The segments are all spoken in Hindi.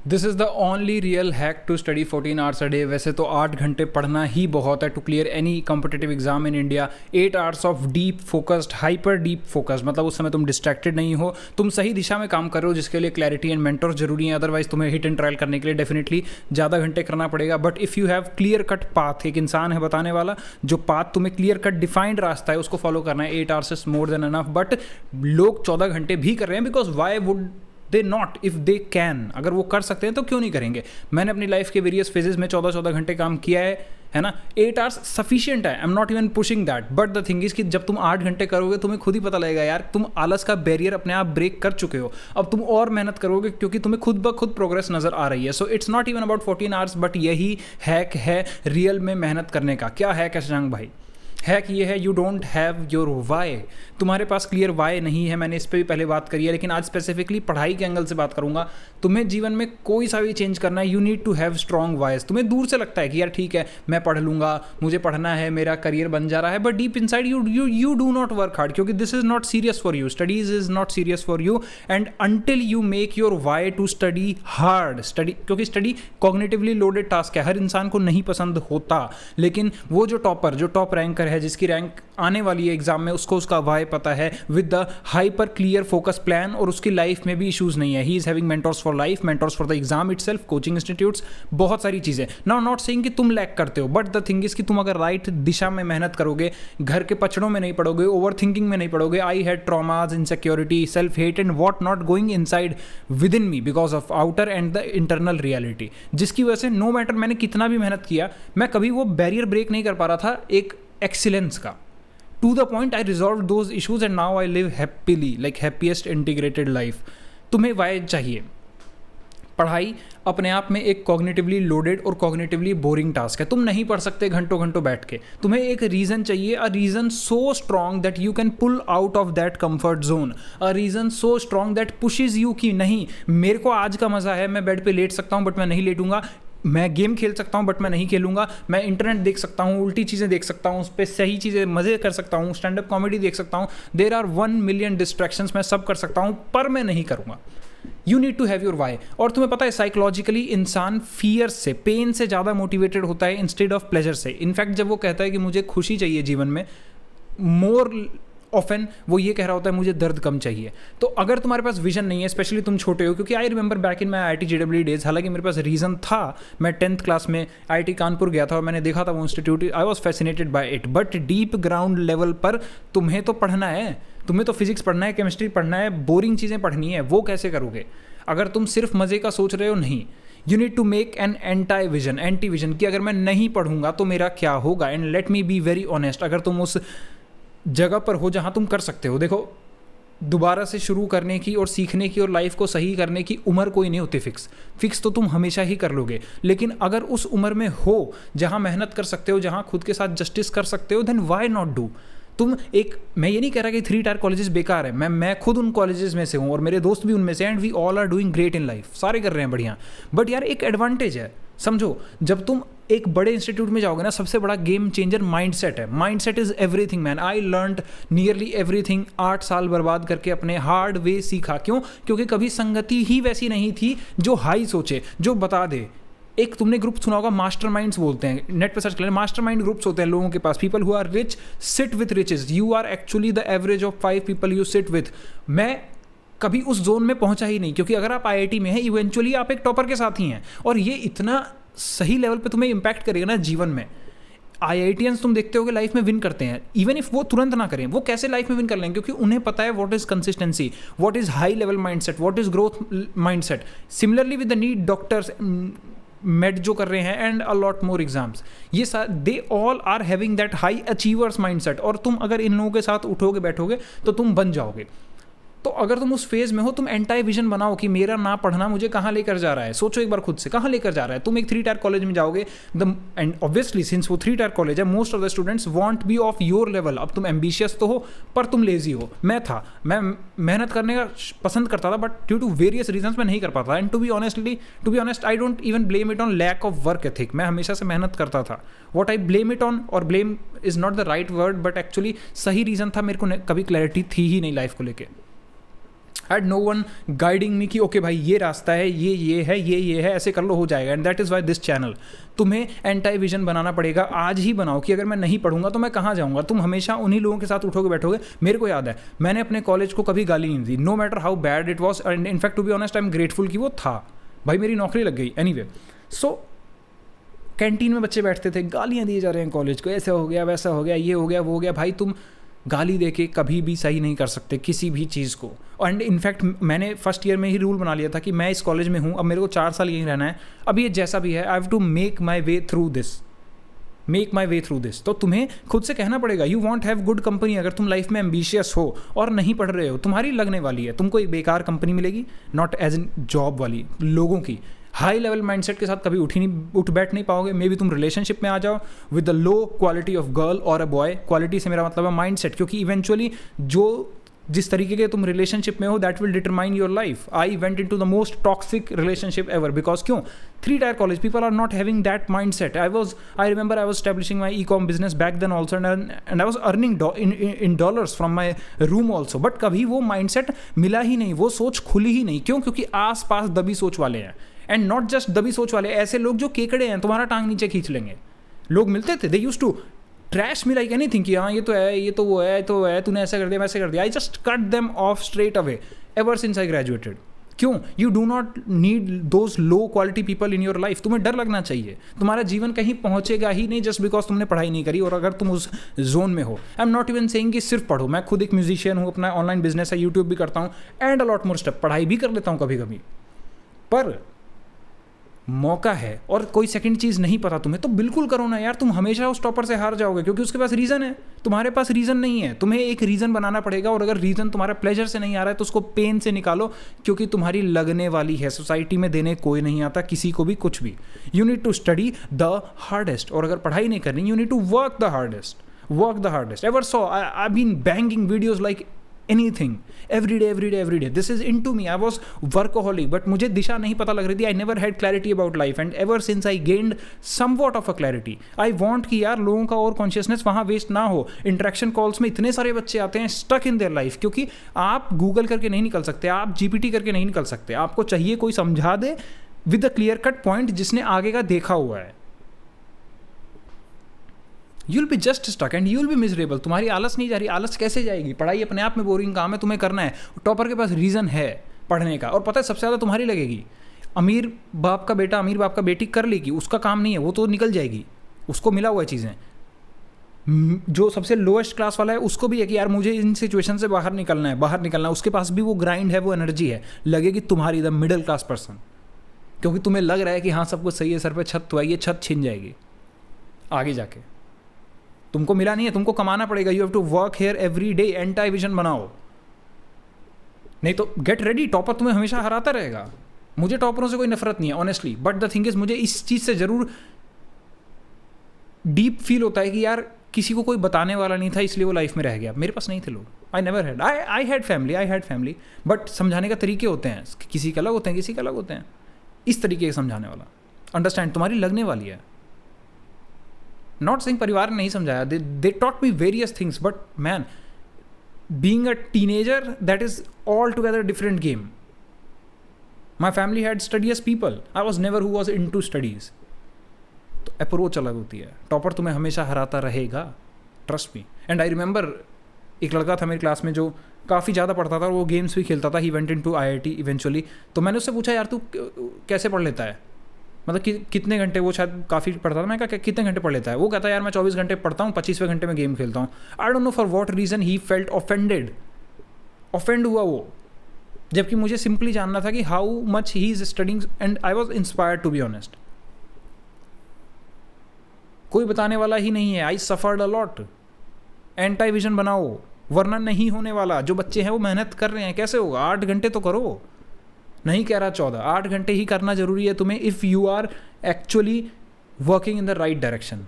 This is the only real hack to study 14 hours a day. वैसे तो 8 घंटे पढ़ना ही बहुत है to clear any competitive exam in India. 8 hours of deep focused, hyper deep focus, मतलब उस समय तुम डिस्ट्रैक्टेड नहीं हो, तुम सही दिशा में काम कर रहे हो, जिसके लिए क्लैरिटी एंड मेंटोर जरूरी है। अदरवाइज तुम्हें हिट एंड ट्रायल करने के लिए डेफिनेटली ज़्यादा घंटे करना पड़ेगा। But if you have clear cut path, एक इंसान है बताने वाला, जो पाथ तुम्हें क्लियर कट डिफाइंड रास्ता है उसको फॉलो करना है। 8 hours is more than enough. But लोग 14 घंटे भी कर रहे हैं, because why would they not if they can. अगर वो कर सकते हैं तो क्यों नहीं करेंगे। मैंने अपनी लाइफ के वेरियस फेजेस में 14 घंटे काम किया है ना। 8 आवर्स सफिशिएंट है, I am not even pushing that. But the thing is कि जब तुम 8 घंटे करोगे तुम्हें खुद ही पता लगेगा यार तुम आलस का बैरियर अपने आप ब्रेक कर चुके हो। अब तुम और मेहनत करोगे क्योंकि तुम्हें खुद ब खुद प्रोग्रेस नजर आ रही है। So it's not even about 14 hours, but यही हैक है रियल में मेहनत करने का। क्या हैक है शशांक भाई? हैक ये है, you don't have your why. तुम्हारे पास क्लियर वाई नहीं है। मैंने इस पर भी पहले बात करी है, लेकिन आज स्पेसिफिकली पढ़ाई के एंगल से बात करूंगा। तुम्हें जीवन में कोई सा भी चेंज करना है, you need to have strong whys. तुम्हें दूर से लगता है कि यार ठीक है मैं पढ़ लूंगा, मुझे पढ़ना है, मेरा करियर बन जा रहा है, but deep inside you do not work hard, क्योंकि this is not serious for you. Studies is not serious for you and until you make your why to study hard. Study, क्योंकि स्टडी कॉग्निटिवली लोडेड टास्क है, हर इंसान को नहीं पसंद होता। लेकिन वो जो टॉपर, जो टॉप रैंकर है, जिसकी रैंक आने वाली है एग्जाम में, उसको उसका वाई पता है with the hyper clear focus plan, और उसकी लाइफ में भी इश्यूज नहीं है। He is having mentors for life, mentors for the exam itself, coaching institutes, बहुत सारी चीजें। नाउ नॉट सेइंग कि तुम लैक करते हो, बट द थिंग इज कि तुम अगर राइट दिशा में मेहनत करोगे, घर के पचड़ों में नहीं पड़ोगे, ओवर थिंकिंग में नहीं पड़ोगे, I had traumas, insecurity, self hate and what not going inside within me because of outer and the internal reality, जिसकी वजह से नो मैटर मैंने कितना भी मेहनत किया, मैं कभी वो बैरियर ब्रेक नहीं कर पा रहा था एक एक्सीलेंस का। To the point I resolved those issues and now I live happily, like happiest integrated life. तुम्हें वाई चाहिए। पढ़ाई अपने आप में एक कॉग्निटिवली लोडेड और कॉग्निटिवली बोरिंग टास्क है। तुम नहीं पढ़ सकते घंटों घंटों बैठ के। तुम्हें एक रीज़न चाहिए, a reason so strong that you can pull out of that comfort zone, a reason so strong that pushes you कि नहीं मेरे को आज का मज़ा है, मैं बेड पे लेट सकता हूँ बट मैं नहीं लेटूंगा, मैं गेम खेल सकता हूँ बट मैं नहीं खेलूंगा, मैं इंटरनेट देख सकता हूँ, उल्टी चीज़ें देख सकता हूँ, उस पर सही चीज़ें मज़े कर सकता हूँ, स्टैंड अप कॉमेडी देख सकता हूँ, देर आर 1 मिलियन डिस्ट्रैक्शंस, मैं सब कर सकता हूँ पर मैं नहीं करूँगा। You need to have your why. और तुम्हें पता है साइकोलॉजिकली इंसान फियर से, पेन से ज़्यादा मोटिवेटेड होता है इंस्टेड ऑफ प्लेजर से। इनफैक्ट जब वो कहता है कि मुझे खुशी चाहिए जीवन में, मोर ऑफन वो ये कह रहा होता है मुझे दर्द कम चाहिए। तो अगर तुम्हारे पास विजन नहीं है, स्पेशली तुम छोटे हो, क्योंकि I remember back in my IIT JEE days, हालांकि मेरे पास रीज़न था। मैं 10th क्लास में IIT कानपुर गया था और मैंने देखा था वो institute, I was fascinated by it. But deep ground level पर तुम्हें तो पढ़ना है, तुम्हें तो फिजिक्स पढ़ना है, केमिस्ट्री पढ़ना है, बोरिंग चीज़ें पढ़नी है। वो कैसे करोगे अगर तुम सिर्फ मज़े का सोच रहे हो? नहीं, you need to make an anti vision कि अगर मैं नहीं पढ़ूंगा तो मेरा क्या होगा। And let me be very honest, अगर तुम उस जगह पर हो जहां तुम कर सकते हो, देखो दोबारा से शुरू करने की और सीखने की और लाइफ को सही करने की उम्र कोई नहीं होती फिक्स तो तुम हमेशा ही कर लोगे। लेकिन अगर उस उम्र में हो जहां मेहनत कर सकते हो, जहां खुद के साथ जस्टिस कर सकते हो, देन व्हाई नॉट डू। तुम एक, मैं ये नहीं कह रहा कि 3 टायर कॉलेजेस बेकार है, मैं खुद उन कॉलेजेस में से हूँ और मेरे दोस्त भी उनमें से, and we all are doing great in life, सारे कर रहे हैं बढ़िया। बट यार एक एडवांटेज है, समझो, जब तुम एक बड़े इंस्टीट्यूट में जाओगे ना, सबसे बड़ा गेम चेंजर माइंडसेट है। Mindset is everything man. I learned nearly everything. 8 साल बर्बाद करके अपने हार्ड वे सीखा। क्यों? क्योंकि कभी संगति ही वैसी नहीं थी जो हाई सोचे, जो बता दे। एक तुमने ग्रुप सुना होगा, मास्टरमाइंड्स बोलते हैं, नेट पे सर्च कर लें, मास्टरमाइंड ग्रुप्स होते हैं लोगों के पास। People who are rich sit with riches, you are actually the average of 5 people you sit with. मैं कभी उस जोन में पहुंचा ही नहीं, क्योंकि अगर आप IIT में हैं, इवेंचुअली आप एक टॉपर के साथ ही हैं, और ये इतना सही लेवल पे तुम्हें इंपैक्ट करेगा ना जीवन में। IITians तुम देखते होगे लाइफ में विन करते हैं, इवन इफ वो तुरंत ना करें, वो कैसे लाइफ में विन कर लेंगे? क्योंकि उन्हें पता है what is consistency, what is high level mindset, what is growth mindset. Similarly with the NEET doctors, med जो कर रहे हैं, and a lot more exams, ये they all are having that high achievers mindset. और तुम अगर इन लोगों के साथ उठोगे बैठोगे तो तुम बन जाओगे। तो अगर तुम उस फेज में हो, तुम एंटी विजन बनाओ कि मेरा ना पढ़ना मुझे कहाँ लेकर जा रहा है। सोचो एक बार खुद से, कहाँ लेकर जा रहा है। तुम एक 3 टायर कॉलेज में जाओगे, एंड ऑब्वियसली सिंस वो 3 टायर कॉलेज है, most of the students want be of your level. अब तुम एम्बिशियस तो हो पर तुम लेजी हो। मैं था, मैं मेहनत करने का पसंद करता था, but due to various reasons मैं नहीं कर पाता। And to be honest I don't even blame it on lack of work ethic. मैं हमेशा से मेहनत करता था। What I blame it on, और blame is not the right word, but actually सही रीजन था, मेरे को कभी क्लैरिटी थी ही नहीं लाइफ को लेके। I had no one guiding me कि ओके भाई ये रास्ता है, ये है, ये है, ऐसे कर लो हो जाएगा. And that is why this channel. तुम्हें एंटाई विजन बनाना पड़ेगा, आज ही बनाओ कि अगर मैं नहीं पढ़ूंगा तो मैं कहाँ जाऊँगा. तुम हमेशा उन्हीं लोगों के साथ उठोगे बैठोगे. मेरे को याद है मैंने अपने कॉलेज को कभी गाली नहीं दी, no matter how bad it was. And in fact to be honest I am grateful कि वो था. भाई मेरी नौकरी लग गई. एनीवे, सो कैंटीन में बच्चे बैठते थे, गालियाँ दिए जा रहे हैं कॉलेज को, ऐसा हो गया, वैसा हो गया, ये हो गया, वो हो गया. भाई तुम गाली दे के कभी भी सही नहीं कर सकते किसी भी चीज़ को. एंड इनफैक्ट मैंने फर्स्ट ईयर में ही रूल बना लिया था कि मैं इस कॉलेज में हूँ, अब मेरे को 4 साल यहीं रहना है. अब ये जैसा भी है I have to make my way through this. तो तुम्हें खुद से कहना पड़ेगा you want have good company. अगर तुम लाइफ में एम्बिशियस हो और नहीं पढ़ रहे हो, तुम्हारी लगने वाली है, तुमको एक बेकार कंपनी मिलेगी, नॉट एज इन जॉब वाली, लोगों की. हाई लेवल माइंडसेट के साथ कभी उठ बैठ नहीं पाओगे. मे बी तुम रिलेशनशिप में आ जाओ with the low quality of girl और अ बॉय. क्वालिटी से मेरा मतलब है माइंडसेट, क्योंकि इवेंचुअली जिस तरीके के तुम रिलेशनशिप में हो that will determine your life. I went into the most toxic relationship ever. Because क्यों? 3 tier college people are not having that mindset. I remember I was establishing my e-com business back then also, and I was earning in dollars from my room also. But कभी वो mindset मिला ही नहीं, वो सोच खुली ही नहीं. क्यों? क्योंकि आस पास दबी सोच वाले हैं. एंड नॉट जस्ट दबी सोच वाले, ऐसे लोग जो केकड़े हैं, तुम्हारा टांग नीचे खींच लेंगे. लोग मिलते थे, they used to trash me like anything कि हाँ ये तो है, ये तो वो है, तूने ऐसा कर दिया, वैसे कर दिया. I just cut them off straight away ever since I graduated. क्यों? You do not need those low quality people in your life. तुम्हें डर लगना चाहिए. तुम्हारा जीवन कहीं पहुंचेगा ही नहीं जस्ट बिकॉज तुमने पढ़ाई नहीं करी और अगर तुम उस जोन में हो. I am not even saying कि सिर्फ पढ़ो. मैं खुद एक म्यूजिशियन हूँ, अपना ऑनलाइन बिजनेस है, यूट्यूब भी करता हूँ and a lot more step. पढ़ाई भी कर लेता हूँ कभी कभी. पर मौका है और कोई सेकंड चीज़ नहीं पता तुम्हें, तो बिल्कुल करो ना यार. तुम हमेशा उस टॉपर से हार जाओगे क्योंकि उसके पास रीज़न है, तुम्हारे पास रीज़न नहीं है. तुम्हें एक रीज़न बनाना पड़ेगा और अगर रीज़न तुम्हारा प्लेजर से नहीं आ रहा है तो उसको पेन से निकालो, क्योंकि तुम्हारी लगने वाली है. सोसाइटी में देने कोई नहीं आता किसी को भी कुछ भी. You need to study the hardest. और अगर पढ़ाई नहीं करनी, you need to work the hardest. Ever so I been banging videos like anything every day. This is into me. I was workaholic, but मुझे दिशा नहीं पता लग रही थी. I never had clarity about life, and ever since I gained somewhat of a clarity, I want कि यार लोगों का और कॉन्शियसनेस वहाँ वेस्ट ना हो. इंटरेक्शन कॉल्स में इतने सारे बच्चे आते हैं स्टक इन देयर लाइफ, क्योंकि आप गूगल करके नहीं निकल सकते, आप GPT करके नहीं निकल सकते. आपको चाहिए कोई समझा दे with a clear cut point, जिसने आगे का देखा हुआ है. You'll be just stuck and you'll be miserable. तुम्हारी आलस नहीं जा रही. आलस कैसे जाएगी? पढ़ाई अपने आप में बोरिंग काम है, तुम्हें करना है. टॉपर के पास रीज़न है पढ़ने का, और पता है सबसे ज़्यादा तुम्हारी लगेगी. अमीर बाप का बेटा, अमीर बाप का बेटी कर लेगी, उसका काम नहीं है, वो तो निकल जाएगी, उसको मिला हुआ है चीज़ें. जो सबसे लोएस्ट क्लास वाला है उसको भी है कि यार मुझे इन सिचुएशन से बाहर निकलना है. उसके पास भी वो ग्राइंड है, वो एनर्जी है. लगेगी तुम्हारी द मिडिल क्लास पर्सन, क्योंकि तुम्हें लग रहा है कि हाँ सब कुछ सही है, सर पे छत तो है, ये छत छिन जाएगी आगे जाके. तुमको मिला नहीं है, तुमको कमाना पड़ेगा. You have to work here every day. Anti vision बनाओ, नहीं तो गेट रेडी. टॉपर तुम्हें हमेशा हराता रहेगा. मुझे टॉपरों से कोई नफरत नहीं है honestly, but the thing is मुझे इस चीज़ से ज़रूर डीप फील होता है कि यार किसी को कोई बताने वाला नहीं था, इसलिए वो लाइफ में रह गया. मेरे पास नहीं थे लोग. आई हैड फैमिली, बट समझाने का तरीके होते हैं, किसी के अलग होते हैं, किसी के अलग होते हैं. इस तरीके से समझाने वाला, अंडरस्टैंड, तुम्हारी लगने वाली है. नॉट सेइंग परिवार ने नहीं समझाया, they taught me various things, but man being a teenager that is all together different game. My family had studies people, I was never who was into studies. तो अप्रोच अलग होती है. टॉपर तुम्हें हमेशा हराता रहेगा, trust me. And I remember एक लड़का था मेरी क्लास में जो काफ़ी ज़्यादा पढ़ता था और वो गेम्स भी खेलता था. He went into IIT eventually. तो मैंने उससे पूछा यार तू कैसे पढ़ लेता है, मतलब कि कितने घंटे, वो शायद काफ़ी पढ़ता था. मैं कहा कितने घंटे पढ़ लेता है? वो कहता है यार मैं 24 घंटे पढ़ता हूँ, 25वें घंटे में गेम खेलता हूँ. I don't know for what reason he felt offend हुआ वो, जबकि मुझे सिंपली जानना था कि how much he is studying, and I was inspired to be honest. कोई बताने वाला ही नहीं है. I suffered a lot. Anti vision बनाओ, वरना नहीं होने वाला. जो बच्चे हैं वो मेहनत कर रहे हैं, कैसे होगा? 8 घंटे तो करो. नहीं कह रहा 14, 8 घंटे ही करना जरूरी है तुम्हें, if you are actually working in the right direction.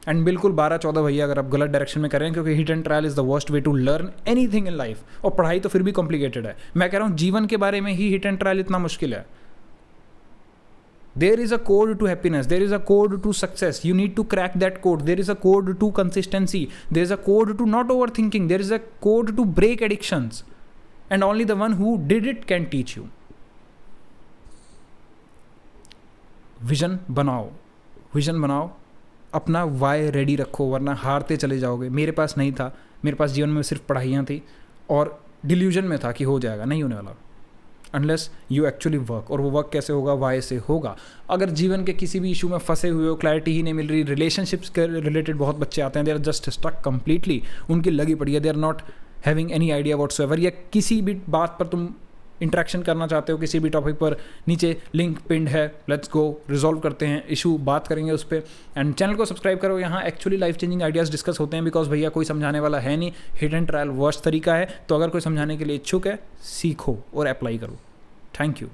And बिल्कुल 12-14 भैया अगर आप गलत डायरेक्शन में कर रहे हैं, क्योंकि hit and trial is the worst way to learn anything in life. और पढ़ाई तो फिर भी कॉम्प्लिकेटेड है. मैं कह रहा हूँ जीवन के बारे में ही हिट एंड ट्रायल इतना मुश्किल है. There is a code to happiness. There is a code to success. You need to crack that code. There is a code to consistency. There is a code to not overthinking. There is a code to break addictions. and only the one who did it can teach you. Vision बनाओ, अपना वाई रेडी रखो, वरना हारते चले जाओगे. मेरे पास नहीं था, मेरे पास जीवन में सिर्फ पढ़ाइयाँ थी और डिल्यूजन में था कि हो जाएगा. नहीं होने वाला अनलेस यू एक्चुअली वर्क. और वो वर्क कैसे होगा? वाई से होगा. अगर जीवन के किसी भी इशू में फंसे हुए हो, क्लैरिटी ही नहीं मिल रही, रिलेशनशिप्स के रिलेटेड बहुत बच्चे आते हैं, they are just stuck completely, उनकी लगी पड़ी है, they are not having any idea whatsoever. या किसी भी बात पर तुम इंटरेक्शन करना चाहते हो, किसी भी टॉपिक पर, नीचे लिंक पिंड है, लेट्स गो रिजॉल्व करते हैं इशू, बात करेंगे उस पर. एंड चैनल को सब्सक्राइब करो, यहाँ actually life changing ideas discuss होते हैं. बिकॉज भैया कोई समझाने वाला है नहीं, हिट एंड ट्रायल वर्स्ट तरीका है. तो अगर कोई समझाने के लिए इच्छुक है, सीखो और अप्लाई करो. Thank you.